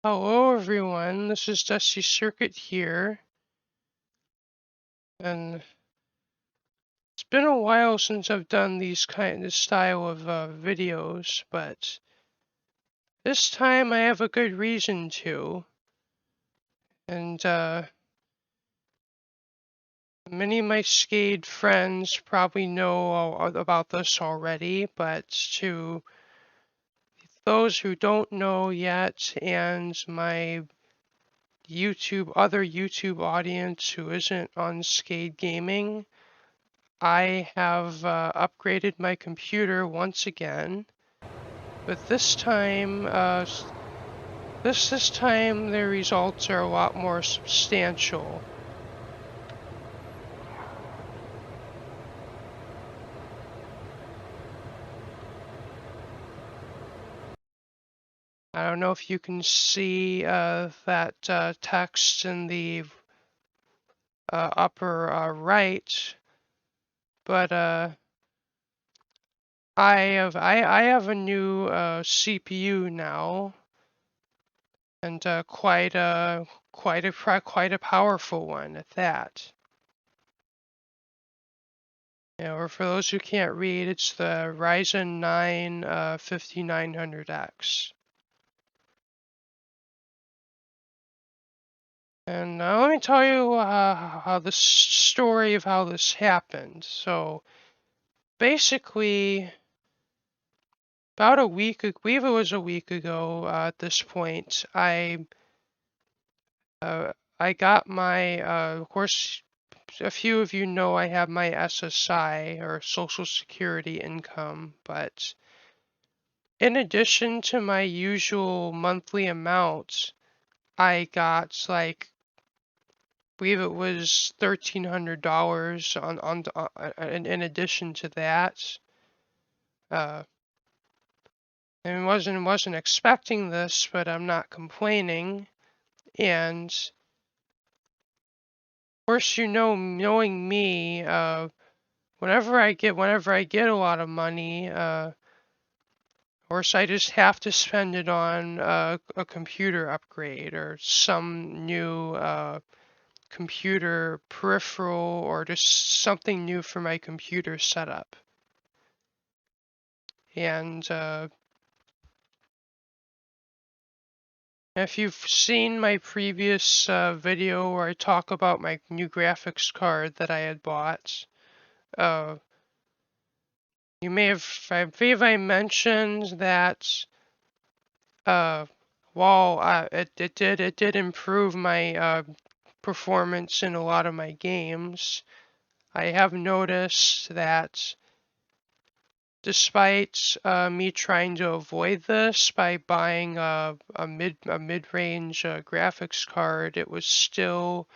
Hello everyone, this is Dusty Circuit here, and it's been a while since I've done this style of videos, but this time I have a good reason to, and many of my Skade friends probably know about this already, but to those who don't know yet, and my other YouTube audience who isn't on Skade Gaming, I have upgraded my computer once again, but this time, this time the results are a lot more substantial. I don't know if you can see that text in the upper right, but I have a new CPU now, and quite a powerful one at that. Yeah, or for those who can't read, it's the Ryzen 9 5900X. And let me tell you how the story of how this happened. So basically, about a week, I believe it was a week ago at this point, I got my, of course, a few of you know I have my SSI or Social Security income, but in addition to my usual monthly amount, I got I believe it was $1,300 in addition to that. And wasn't expecting this, but I'm not complaining. And of course, knowing me, whenever I get a lot of money, of course, I just have to spend it on a computer upgrade or some new computer peripheral or just something new for my computer setup. And if you've seen my previous video where I talk about my new graphics card that I had bought, uh, you may have, I believe I mentioned that while it did improve my performance in a lot of my games, I have noticed that despite me trying to avoid this by buying a mid-range graphics card, it was still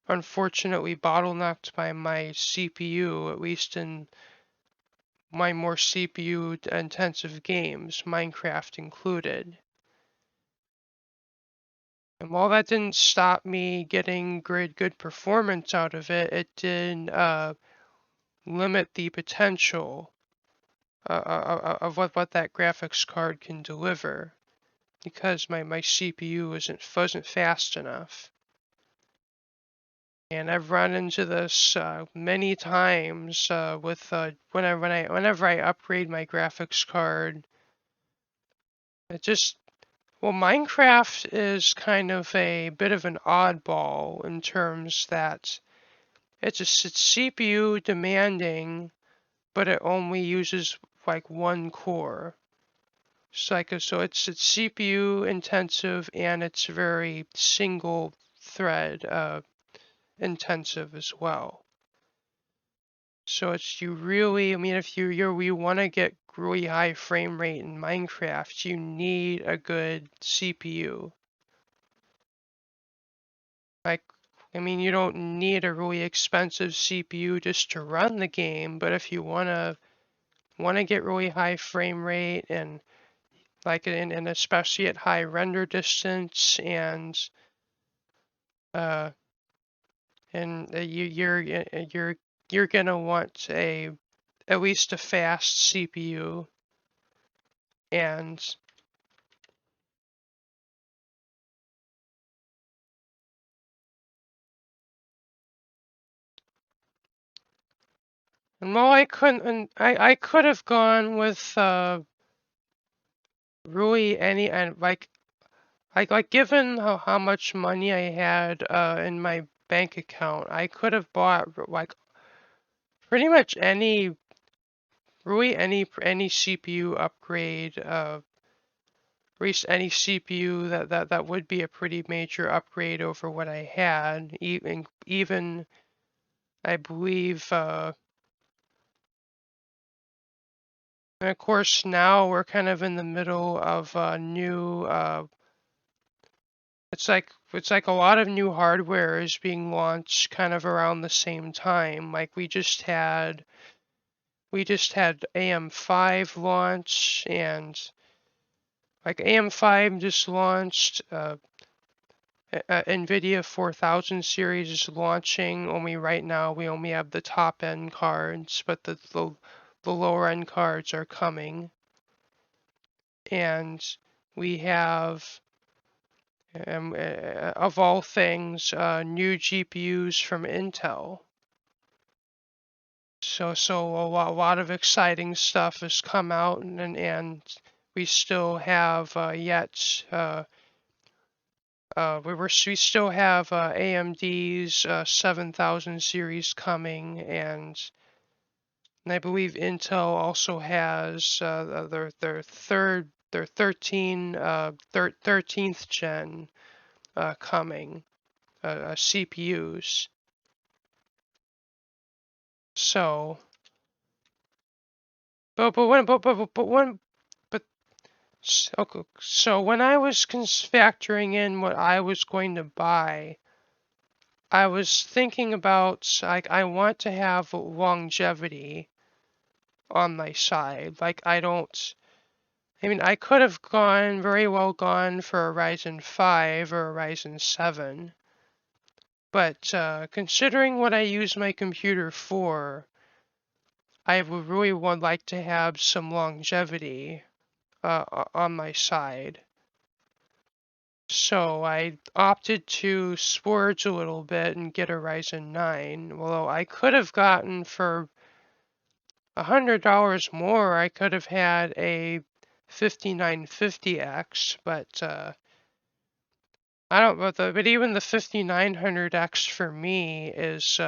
unfortunately bottlenecked by my CPU, at least in my more CPU intensive games, Minecraft included. And while that didn't stop me getting good performance out of it, it did limit the potential of what that graphics card can deliver, because my CPU wasn't fast enough. And I've run into this many times with whenever I upgrade my graphics card. It just Well, Minecraft is kind of a bit of an oddball in terms that it's CPU demanding, but it only uses like one core. So it's CPU intensive, and it's very single thread intensive as well. So I mean, if you want to get really high frame rate in Minecraft, you need a good CPU. Like, I mean, you don't need a really expensive CPU just to run the game, but if you wanna get really high frame rate and and especially at high render distance, uh you're gonna want at least a fast CPU. And And well, I couldn't, and I could have gone with really any, and like given how much money I had in my bank account, I could have bought like pretty much any CPU upgrade, reached any CPU that would be a pretty major upgrade over what I had. Even I believe, and of course now we're kind of in the middle of a new. It's like a lot of new hardware is being launched kind of around the same time. Like we just had AM5 launch, and like AM5 just launched. NVIDIA 4000 series is launching. Only right now we only have the top end cards, but the lower end cards are coming. And we have, of all things, new GPUs from Intel. So a lot of exciting stuff has come out, and we still have yet. We still have AMD's 7000 series coming, and I believe Intel also has their 13th gen coming CPUs. So, but okay, so when I was factoring in what I was going to buy, I was thinking about like I want to have longevity on my side. Like I mean, I could have very well gone for a Ryzen 5 or a Ryzen 7, but considering what I use my computer for, I would like to have some longevity on my side. So I opted to splurge a little bit and get a Ryzen 9. Although I could have gotten for $100 more, I could have had a 5950X, but I don't. But even the 5900X for me is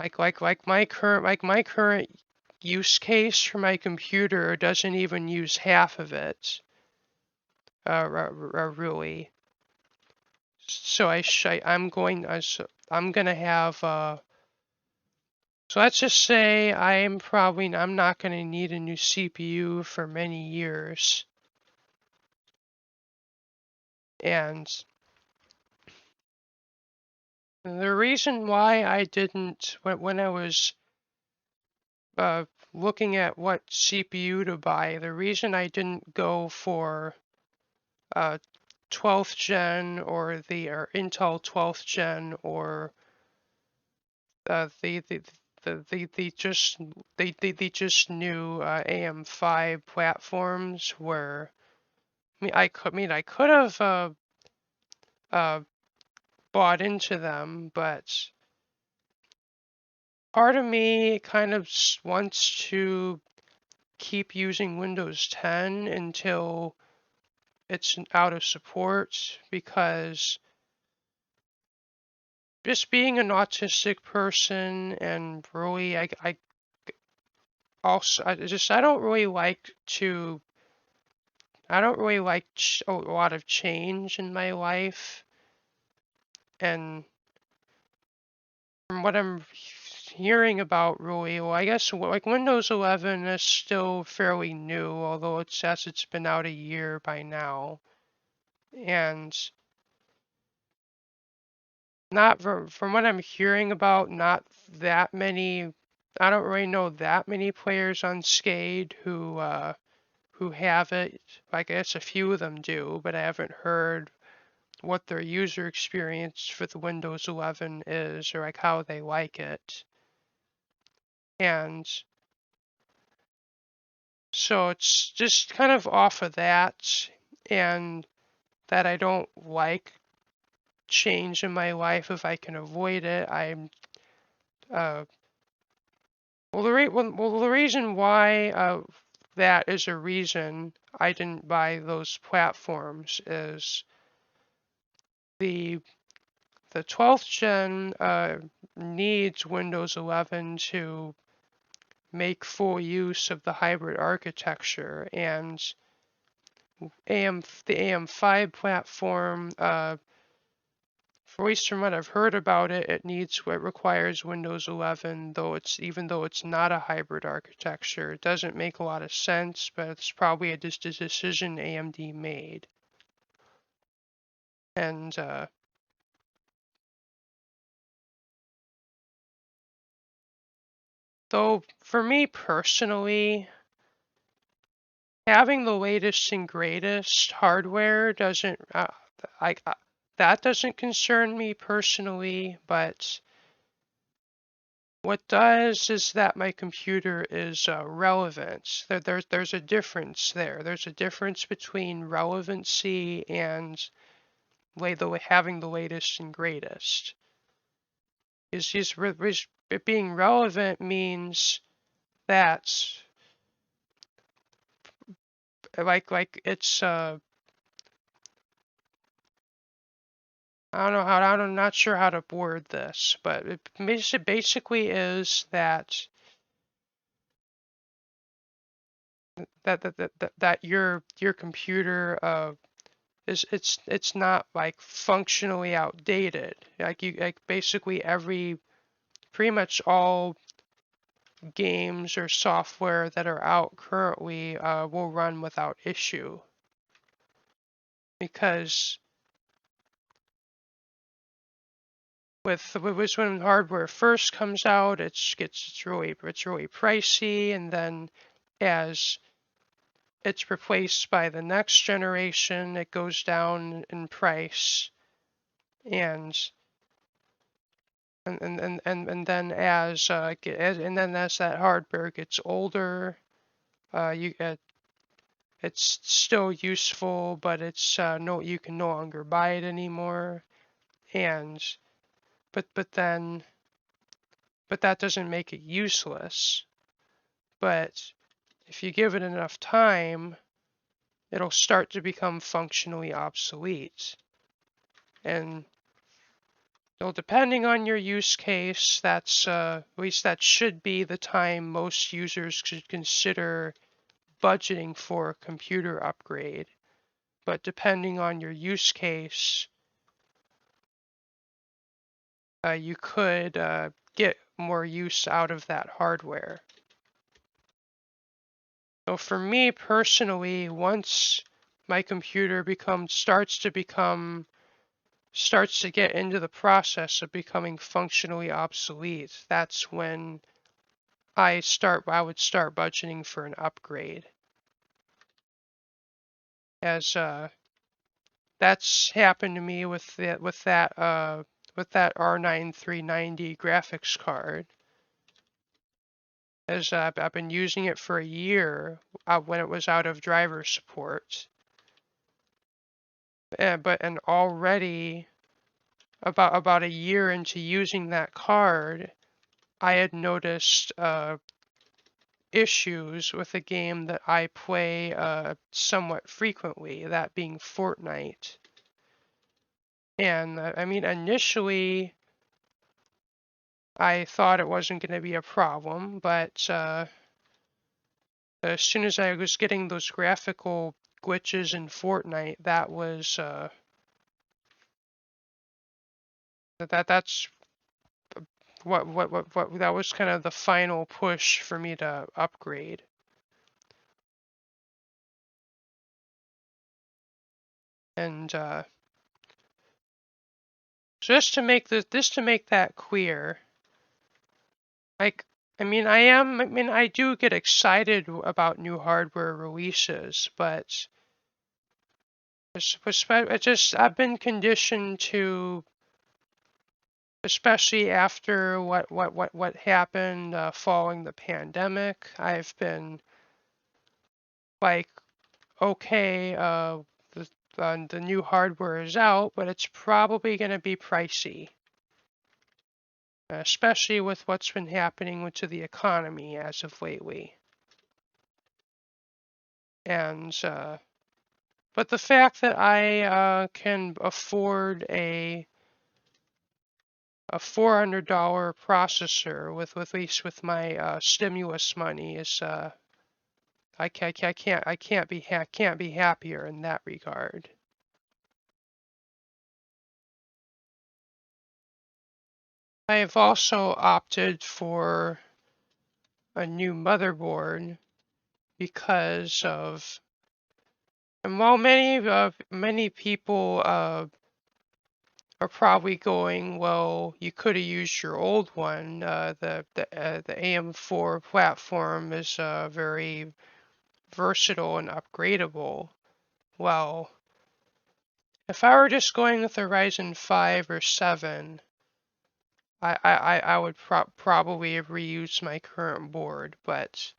like my current use case for my computer doesn't even use half of it. Really. So I'm gonna have so let's just say I'm not gonna need a new CPU for many years. And the reason why I didn't when I was looking at what CPU to buy, the reason I didn't go for 12th gen or Intel 12th gen or the just new AM5 platforms where I could have uh, bought into them, but part of me kind of wants to keep using Windows 10 until it's out of support, because just being an autistic person, and really I also I don't really like a lot of change in my life. And from what I'm hearing about, really, well, I guess like Windows 11 is still fairly new, although it says it's been out a year by now. And not from what I'm hearing about, not that many. I don't really know that many players on Skade who have it. I guess a few of them do, but I haven't heard what their user experience for the Windows 11 is, or like how they like it. And so it's just kind of off of that, and that I don't like change in my life if I can avoid it. I'm the reason why that is a reason I didn't buy those platforms is the 12th gen needs Windows 11 to make full use of the hybrid architecture, and the AM5 platform, for at least from what I've heard about it, it requires Windows 11, even though it's not a hybrid architecture. It doesn't make a lot of sense, but it's probably just a decision AMD made. And though for me personally, having the latest and greatest hardware doesn't that doesn't concern me personally, but what does is that my computer is relevant. There's a difference there. There's a difference between relevancy and having the latest and greatest. It being relevant means that it's I'm not sure how to word this, but it basically is that your computer it's not like functionally outdated. Basically pretty much all games or software that are out currently will run without issue, because when hardware first comes out, it's really pricey, and then as it's replaced by the next generation, it goes down in price, and then as that hardware gets older, it's still useful, but you can no longer buy it anymore, and but that doesn't make it useless. But if you give it enough time, it'll start to become functionally obsolete. And well, depending on your use case, at least that should be the time most users should consider budgeting for a computer upgrade. But depending on your use case, you could get more use out of that hardware. So for me personally, once my computer starts to get into the process of becoming functionally obsolete, that's when I would start budgeting for an upgrade. As that's happened to me with that R9 390 graphics card. As I've been using it for a year when it was out of driver support. And already about a year into using that card, I had noticed issues with a game that I play somewhat frequently, that being Fortnite. And I mean, initially, I thought it wasn't going to be a problem, but as soon as I was getting those graphical glitches in Fortnite, that's what that was kind of the final push for me to upgrade. And just to make that clear, like, I mean, I do get excited about new hardware releases, but I've been conditioned to, especially after what happened following the pandemic, I've been like, okay, the new hardware is out, but it's probably going to be pricey. especially with what's been happening to the economy as of lately. And but the fact that I can afford a $400 processor with at least with my stimulus money is I can't be happier in that regard. I have also opted for a new motherboard because of, and while many people are probably going, well, you could have used your old one. The AM4 platform is very versatile and upgradable. Well, if I were just going with a Ryzen 5 or 7, I would probably have reused my current board. But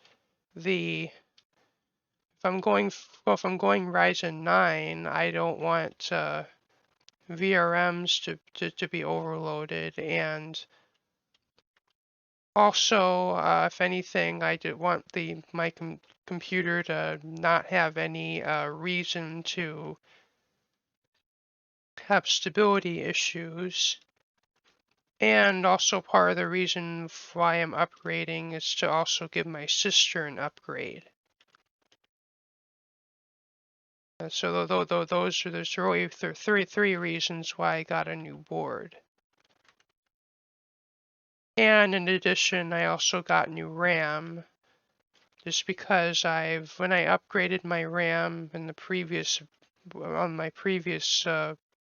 the if I'm going Ryzen 9, I don't want VRMs to be overloaded, and also, if anything, I did want my computer to not have any reason to have stability issues. And also part of the reason why I'm upgrading is to also give my sister an upgrade. So there's really three reasons why I got a new board. And in addition, I also got new RAM, just because when I upgraded my RAM in on my previous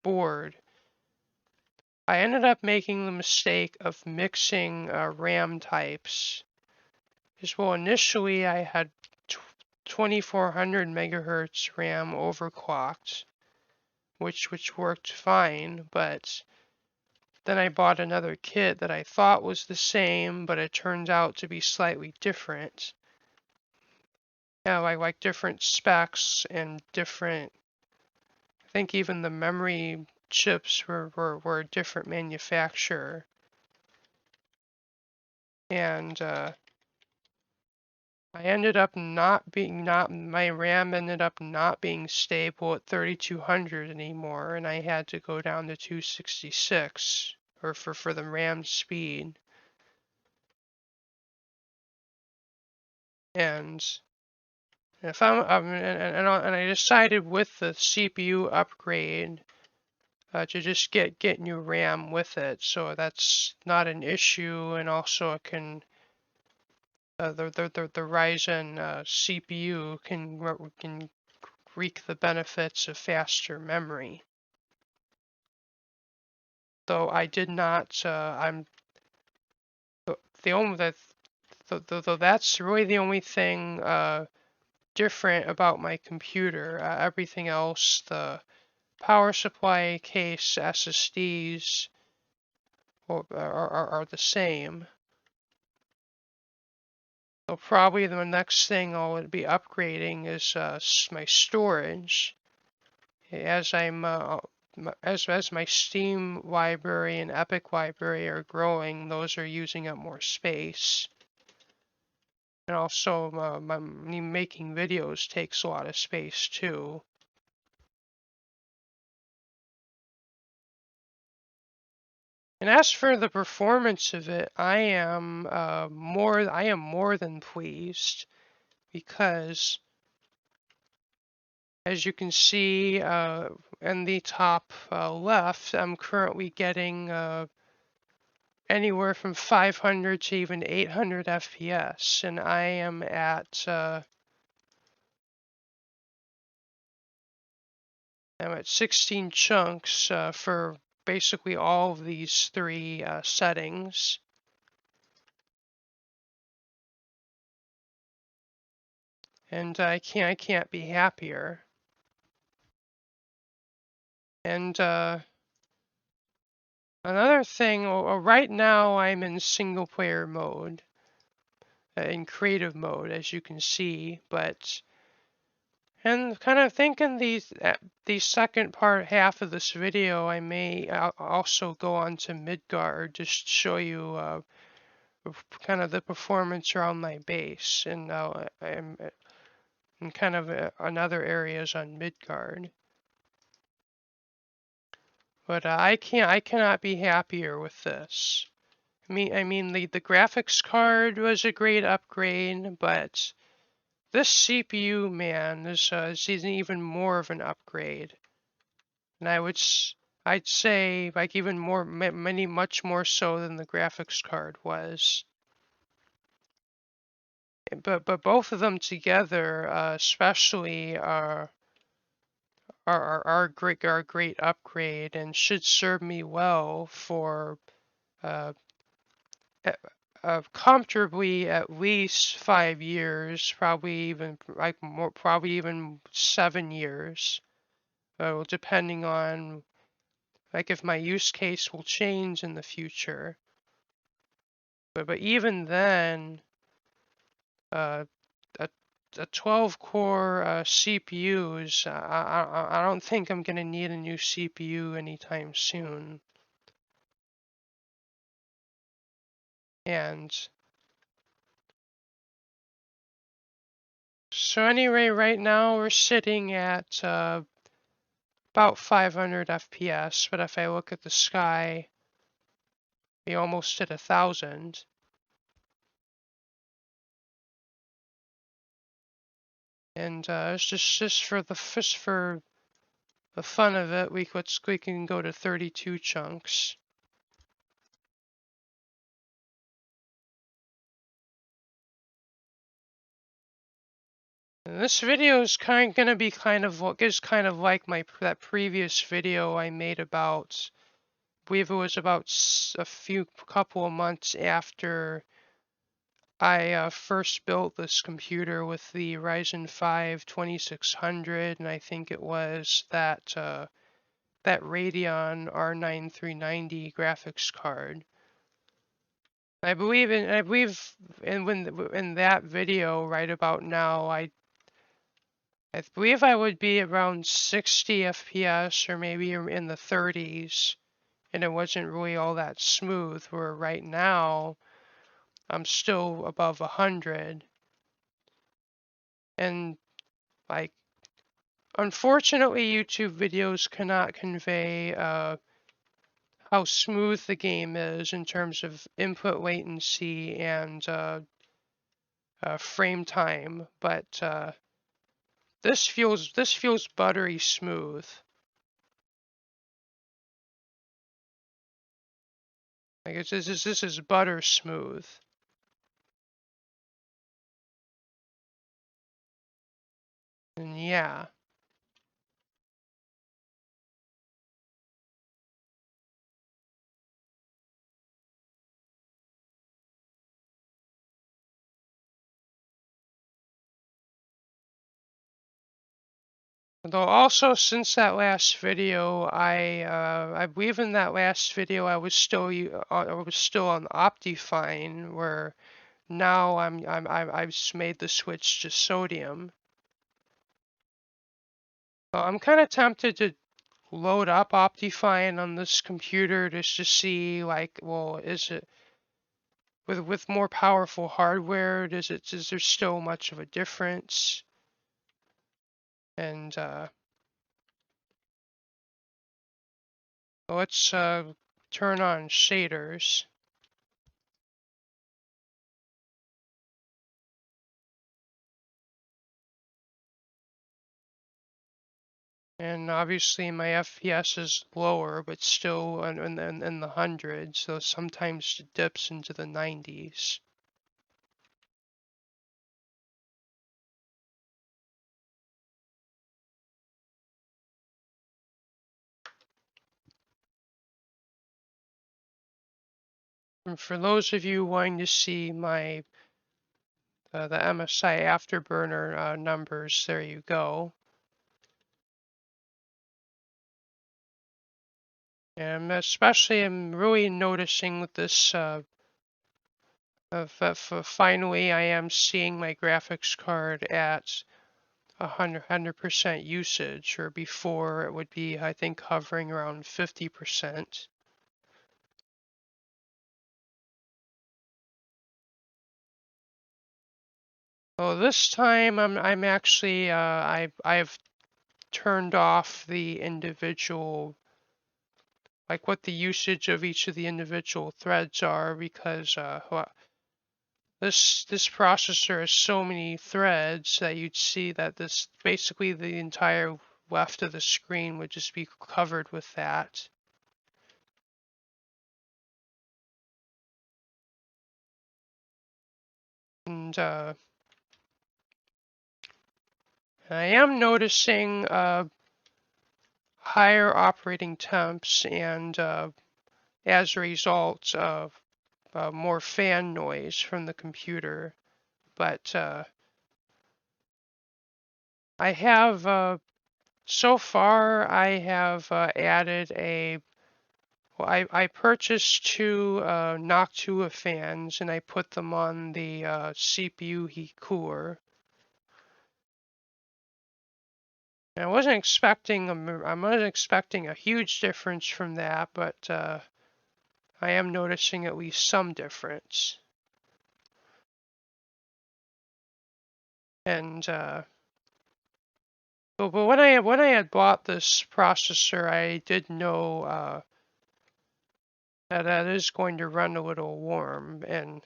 board, I ended up making the mistake of mixing RAM types. Because, well, initially I had 2400 megahertz RAM overclocked, which worked fine, but then I bought another kit that I thought was the same, but it turned out to be slightly different. Yeah, like different specs and different. I think even the memory chips were a different manufacturer, and I ended up my RAM ended up not being stable at 3200 anymore, and I had to go down to 266 or for the RAM speed. And if and I decided with the CPU upgrade to just get new RAM with it, so that's not an issue, and also it can the Ryzen CPU can reap the benefits of faster memory. Though I did not, I'm the only that's really the only thing different about my computer. Everything else, the power supply, case, SSDs, are the same. So probably the next thing I'll be upgrading is my storage, as as my Steam library and Epic library are growing. Those are using up more space, and also me making videos takes a lot of space too. And as for the performance of it, I am more than pleased, because as you can see in the top left, I'm currently getting anywhere from 500 to even 800 FPS, and I am at 16 chunks for basically all of these three settings. And I can't be happier. And another thing, right now I'm in single player mode, in creative mode, as you can see, but And kind of thinking the second half of this video, I may also go on to Midgard, just show you kind of the performance around my base, and I'm and kind of on other areas on Midgard. But I cannot be happier with this. I mean the graphics card was a great upgrade, but this CPU, man, is even more of an upgrade. And I'd say like even more, much more so than the graphics card was. But both of them together, especially, are a great upgrade and should serve me well for uh, comfortably at least 5 years, probably even like more, probably even 7 years, depending on like if my use case will change in the future. But even then, uh, a, a 12 core CPUs, I don't think I'm gonna need a new CPU anytime soon. And so anyway, right now we're sitting at about 500 FPS, but if I look at the sky, we almost hit 1,000. And it's just for the fun of it, we can go to 32 chunks. And this video is gonna be kind of like that previous video I made about, I believe it was about a couple of months after I first built this computer with the Ryzen 5 2600, and I think it was that Radeon R9 390 graphics card. I believe in that video right about now, I believe I would be around 60 FPS or maybe in the 30s, and it wasn't really all that smooth. Where right now I'm still above 100, and like unfortunately YouTube videos cannot convey how smooth the game is in terms of input latency and frame time, but this feels buttery smooth. Like this is butter smooth. And yeah. Though also since that last video, I believe in that last video I was still on Optifine, where now I've made the switch to sodium. So I'm kind of tempted to load up Optifine on this computer just to see, like, well, is it with more powerful hardware? Is there still much of a difference? And let's turn on shaders. And obviously my FPS is lower, but still in the hundreds, so sometimes it dips into the 90s. And for those of you wanting to see my the MSI Afterburner numbers, there you go. And especially I'm really noticing with this finally I am seeing my graphics card at 100% usage, or before it would be, I think, hovering around 50%. Oh, this time I'm actually I've turned off the individual, like what the usage of each of the individual threads are, because this processor has so many threads that you'd see that this basically the entire left of the screen would just be covered with that. And I am noticing higher operating temps, and as a result of more fan noise from the computer. But I have so far I have added a. Well, I purchased two Noctua fans, and I put them on the CPU heat cooler. And I wasn't expecting a huge difference from that, but I am noticing at least some difference. And but when I had bought this processor, I did know that is going to run a little warm. And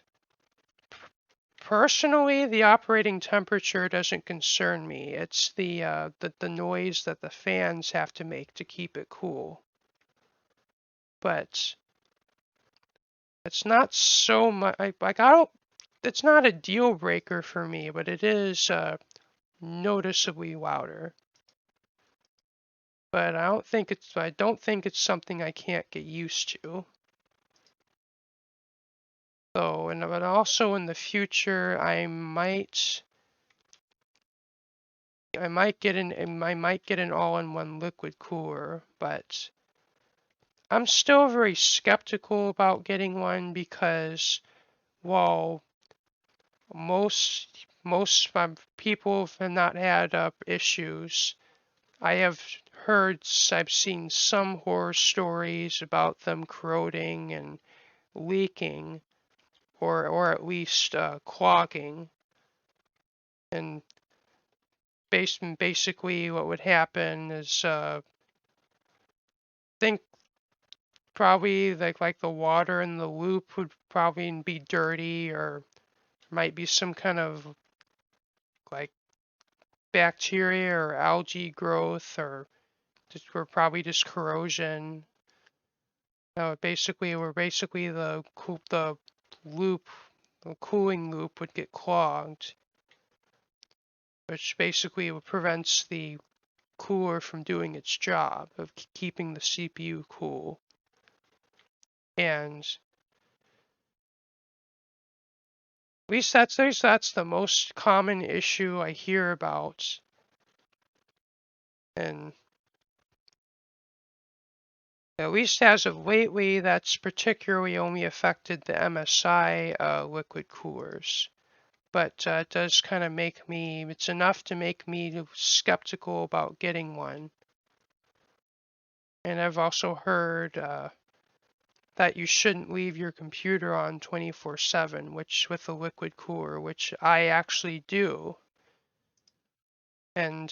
personally, the operating temperature doesn't concern me. It's the noise that the fans have to make to keep it cool. But it's not so much like I don't. It's not a deal breaker for me, but it is noticeably louder. But I don't think it's something I can't get used to. So, but also in the future, I might get an all-in-one liquid cooler, but I'm still very skeptical about getting one because while most people have not had issues, I've seen some horror stories about them corroding and leaking, or at least clogging. And basically, what would happen is, think probably like the water in the loop would probably be dirty, or might be some kind of like bacteria or algae growth, or probably just corrosion. Basically the loop, the cooling loop would get clogged, which basically prevents the cooler from doing its job of keeping the CPU cool. And at least that's the most common issue I hear about. And at least as of lately, that's particularly only affected the MSI liquid coolers. But it does kind of it's enough to make me skeptical about getting one. And I've also heard that you shouldn't leave your computer on 24/7, with a liquid cooler, which I actually do. And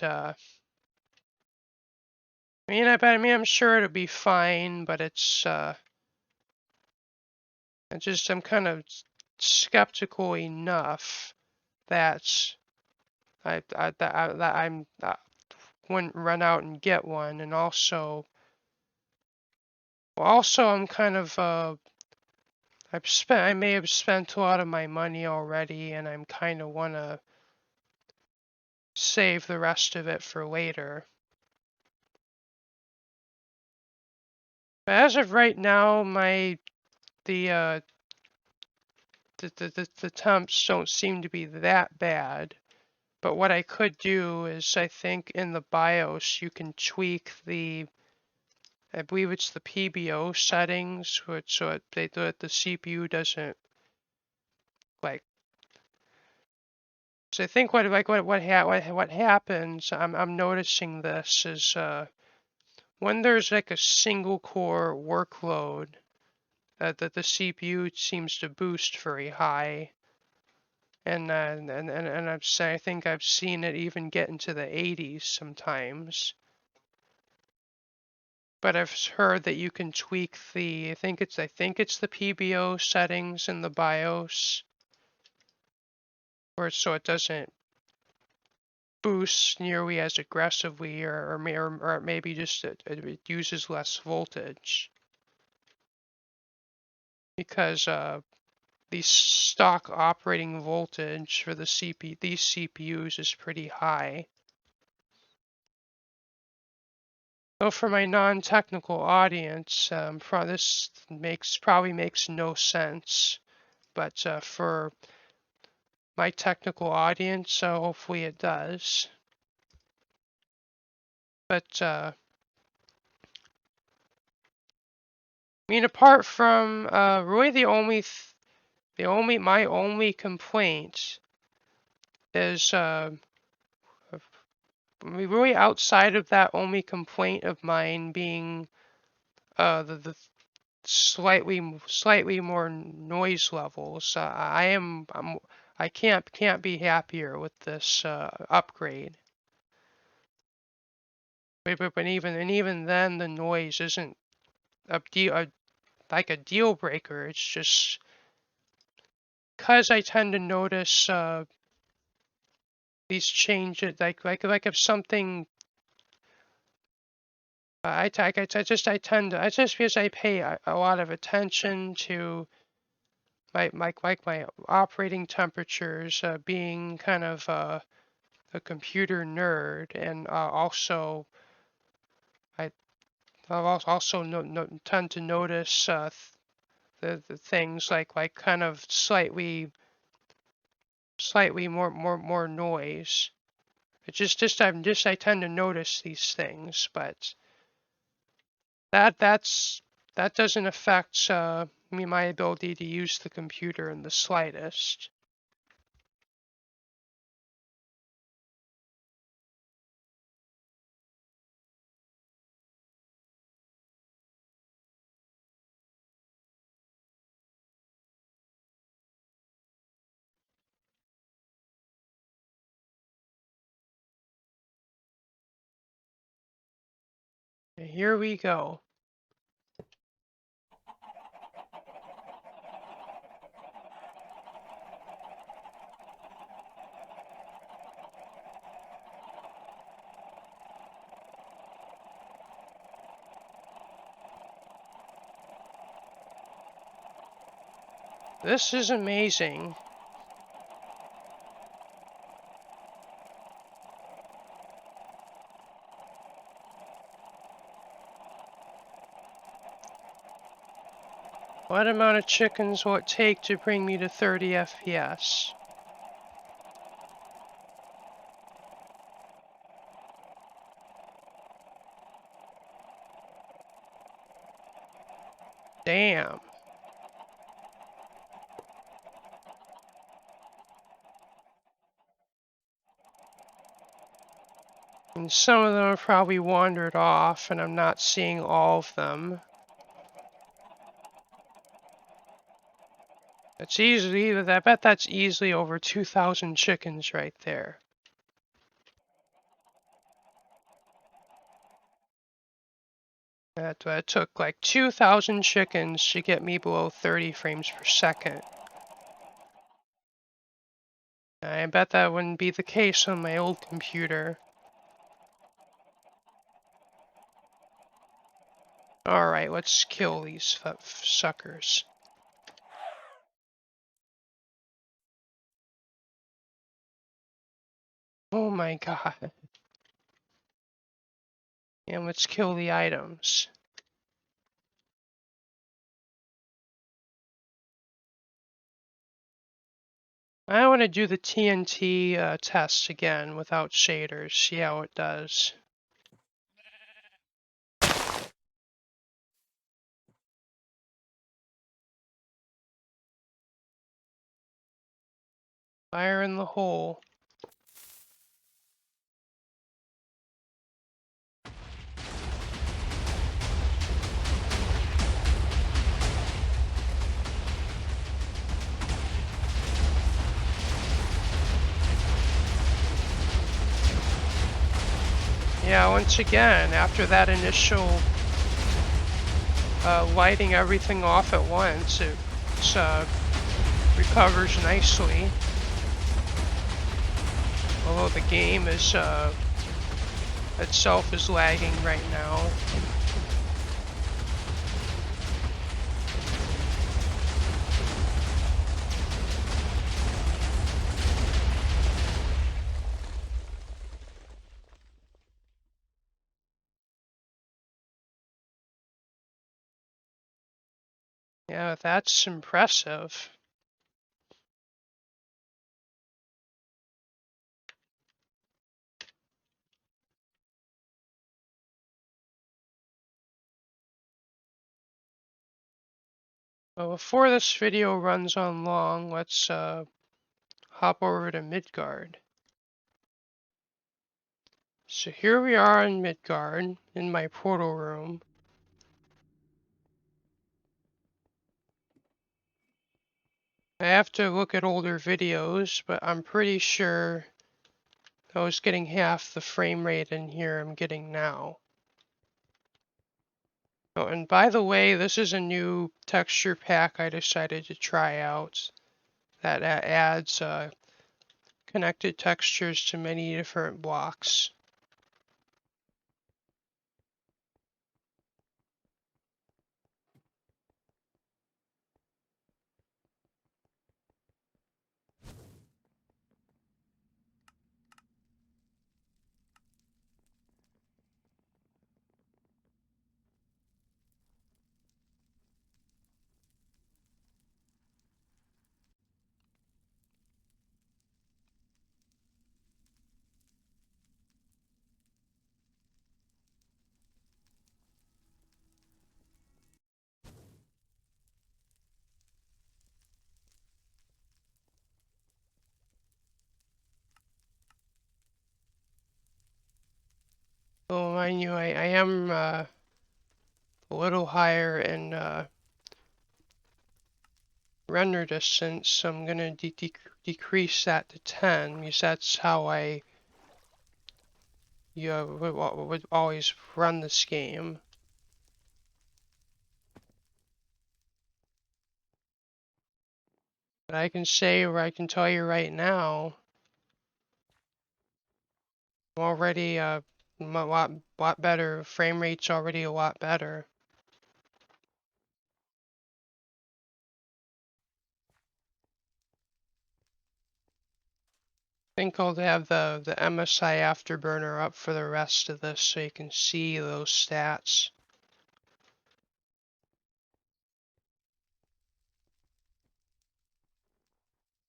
I'm sure it'll be fine, but I'm kind of skeptical enough that I'm wouldn't run out and get one. And also I'm kind of I may have spent a lot of my money already, and I'm kind of want to save the rest of it for later. But as of right now, the the temps don't seem to be that bad. But what I could do is, I think in the BIOS you can tweak I believe it's the PBO settings, so the CPU doesn't like So I think what happens, I'm noticing this is when there's like a single core workload that the CPU seems to boost very high, and I think I've seen it even get into the 80s sometimes. But I've heard that you can tweak the I think it's the PBO settings in the BIOS, or so it doesn't boost nearly as aggressively, or maybe just it uses less voltage because the stock operating voltage for these CPUs is pretty high. So for my non-technical audience, this probably makes no sense, but for my technical audience, hopefully it does. But I mean, apart from really my only complaint is really outside of that only complaint of mine being the slightly more noise levels. I can't be happier with this upgrade. But even then, the noise isn't like a deal breaker. It's just because I tend to notice these changes, like if something. I just because I pay a lot of attention to my operating temperatures, being kind of a computer nerd, and also I also tend to notice the things like kind of slightly more noise. It's I tend to notice these things, but that doesn't affect my ability to use the computer in the slightest. Here we go. This is amazing. What amount of chickens will it take to bring me to 30 FPS? Damn. And some of them have probably wandered off, and I'm not seeing all of them. It's easily, I bet that's easily over 2,000 chickens right there. That took like 2,000 chickens to get me below 30 frames per second. I bet that wouldn't be the case on my old computer. Alright, let's kill these suckers. Oh my god. And let's kill the items. I want to do the TNT test again without shaders, see how it does. Fire in the hole. Yeah, once again, after that initial lighting everything off at once, it recovers nicely. Although the game is itself is lagging right now. Yeah, that's impressive. Well, before this video runs on long, let's hop over to Midgard. So here we are in Midgard, in my portal room. I have to look at older videos, but I'm pretty sure I was getting half the frame rate in here I'm getting now. Oh, and by the way, this is a new texture pack I decided to try out that adds connected textures to many different blocks. So mind you, I am a little higher in render distance, so I'm going to decrease that to 10 because that's how I would always run this game. But I can say, or I can tell you right now, I'm already a lot better. Frame rate's already a lot better. I think I'll have the MSI Afterburner up for the rest of this so you can see those stats.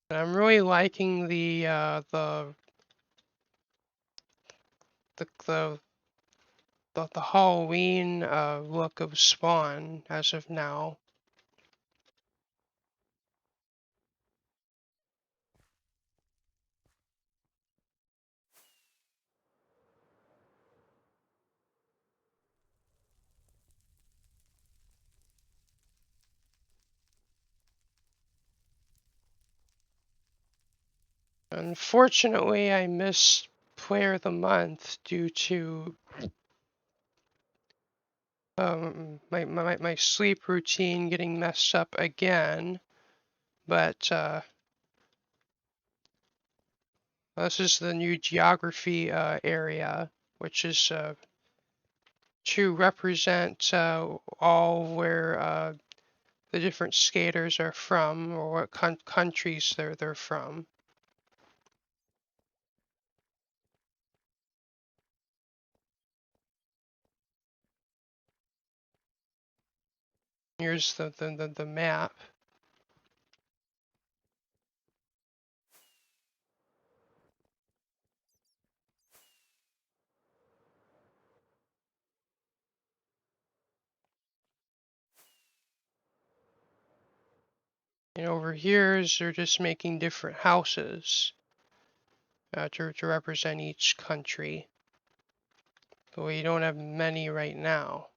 And I'm really liking the Halloween look of Spawn as of now. Unfortunately, I missed Player of the Month due to my sleep routine getting messed up again. But this is the new geography area, which is to represent all where the different skaters are from, or what countries they're from. Here's the map. And over here they're just making different houses to represent each country. But we don't have many right now.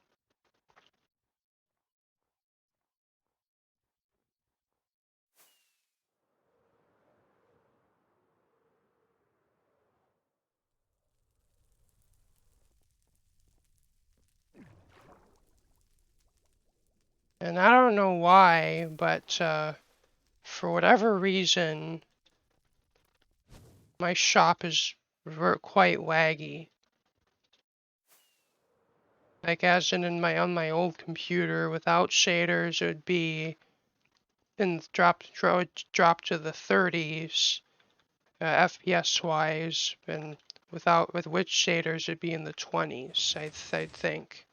And I don't know why, but for whatever reason, my shop is quite laggy. Like as in on my old computer without shaders, it would be drop to the 30s FPS wise, and with shaders it'd be in the 20s. I'd think.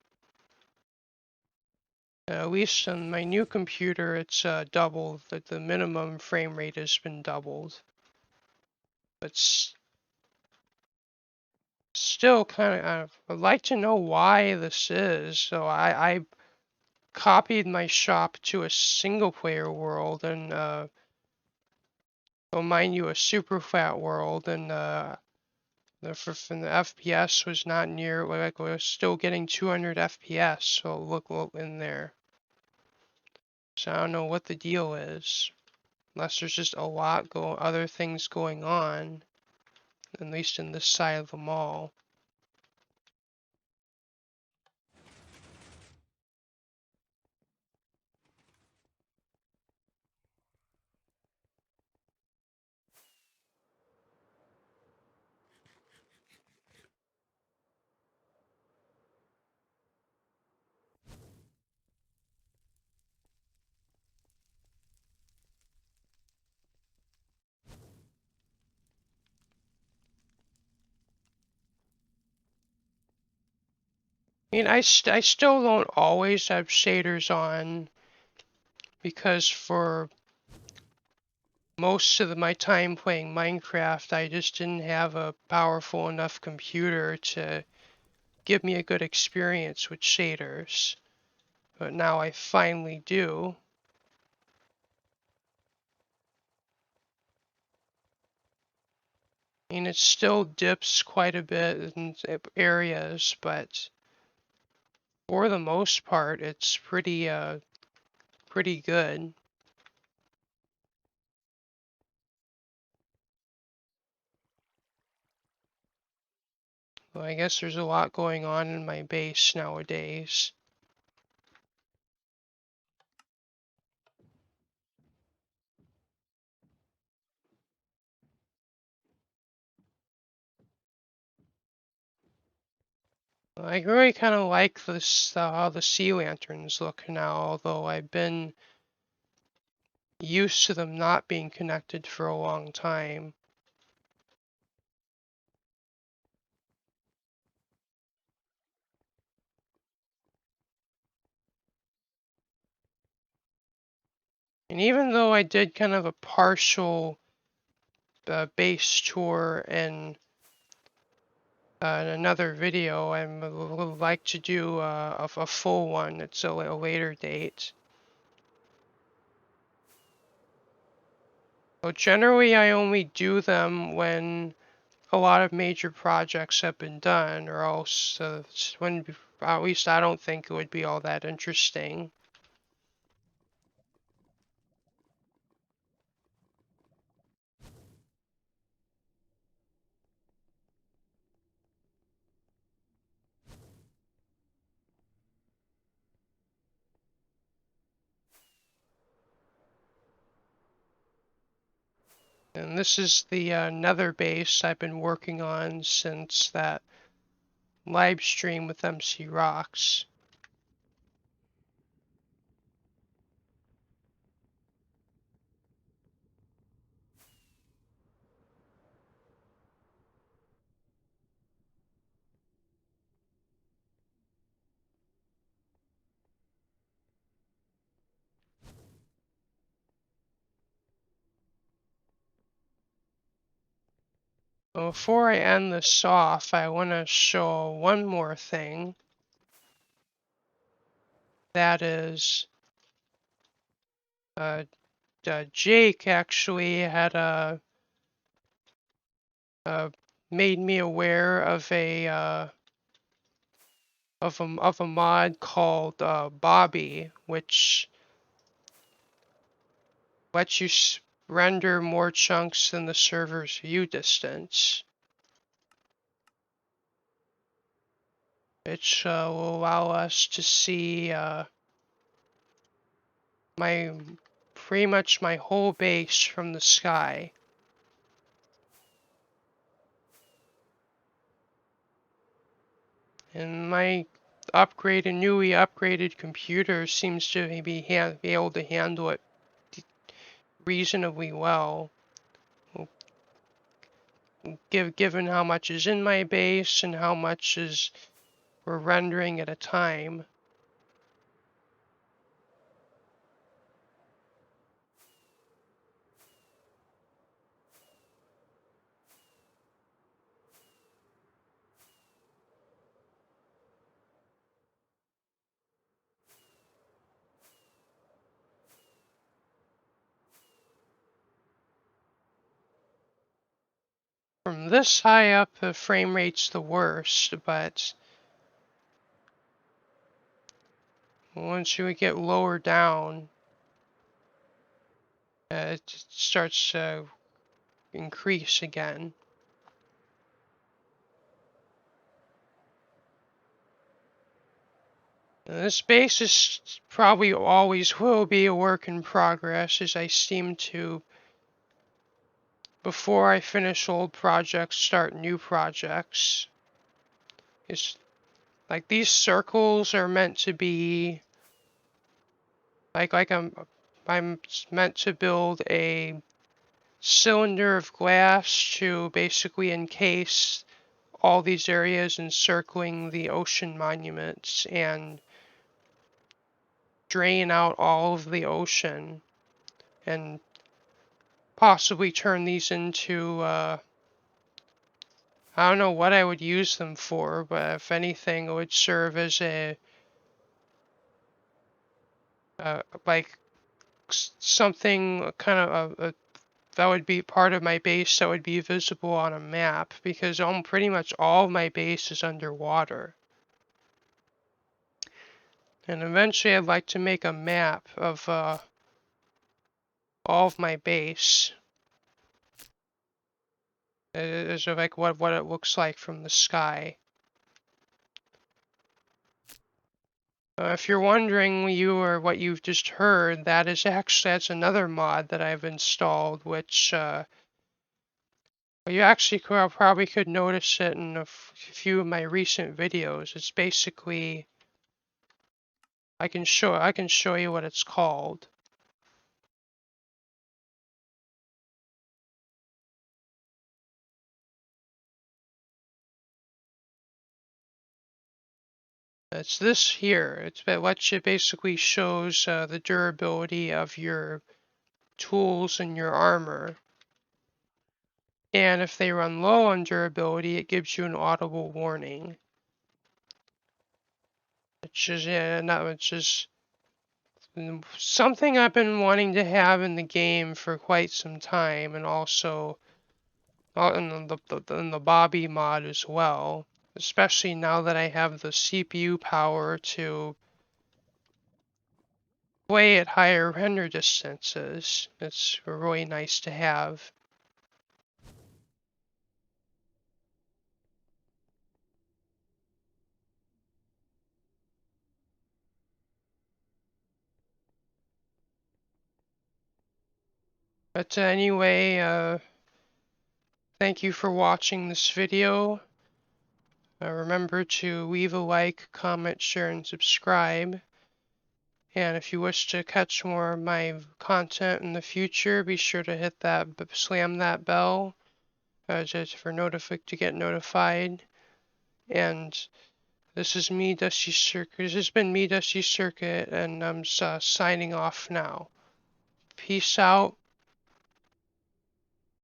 At least on my new computer, it's doubled. The minimum frame rate has been doubled. But still, kind of, I'd like to know why this is. So I copied my shop to a single player world, and well, mind you, a super flat world, and the FPS was not near, like, we was still getting 200 FPS. So look in there. So I don't know what the deal is. Unless there's just a lot other things going on, at least in this side of the mall. I mean, I still don't always have shaders on, because for most of my time playing Minecraft, I just didn't have a powerful enough computer to give me a good experience with shaders. But now I finally do. I mean, it still dips quite a bit in areas, but for the most part, it's pretty good. Well, I guess there's a lot going on in my base nowadays. I really kind of like this how the sea lanterns look now, although I've been used to them not being connected for a long time. And even though I did kind of a partial base tour in another video, I would like to do a full one. It's a later date. So generally, I only do them when a lot of major projects have been done, or else when at least I don't think it would be all that interesting. And this is the nether base I've been working on since that live stream with MC Rocks. Well, before I end this off, I want to show one more thing. That is, uh, Jake actually had made me aware of a mod called Bobby, which lets you render more chunks than the server's view distance, which will allow us to see pretty much my whole base from the sky. And my newly upgraded computer seems to be able to handle it reasonably well. Given how much is in my base and how much we're rendering at a time. From this high up, the frame rate's the worst, but once you get lower down, it starts to increase again. This base is probably always will be a work in progress, as I seem to, before I finish old projects, start new projects. It's like these circles are meant to be like I'm meant to build a cylinder of glass to basically encase all these areas encircling the ocean monuments and drain out all of the ocean and possibly turn these into I don't know what I would use them for, but if anything it would serve as a like something kind of that would be part of my base that would be visible on a map, because pretty much all of my base is underwater. And eventually I'd like to make a map of all of my base, as of like what it looks like from the sky. If you're wondering what you've just heard, that's another mod that I've installed, which you actually probably could notice it in a few of my recent videos. It's basically I can show you what it's called. It's this here. It lets you basically shows the durability of your tools and your armor. And if they run low on durability, it gives you an audible warning. Which is something I've been wanting to have in the game for quite some time, and also in the Bobby mod as well. Especially now that I have the CPU power to play at higher render distances. It's really nice to have. But anyway, thank you for watching this video. Remember to leave a like, comment, share, and subscribe. And if you wish to catch more of my content in the future, be sure to slam that bell to get notified. And this has been me, Dusty Circuit, and I'm signing off now. Peace out.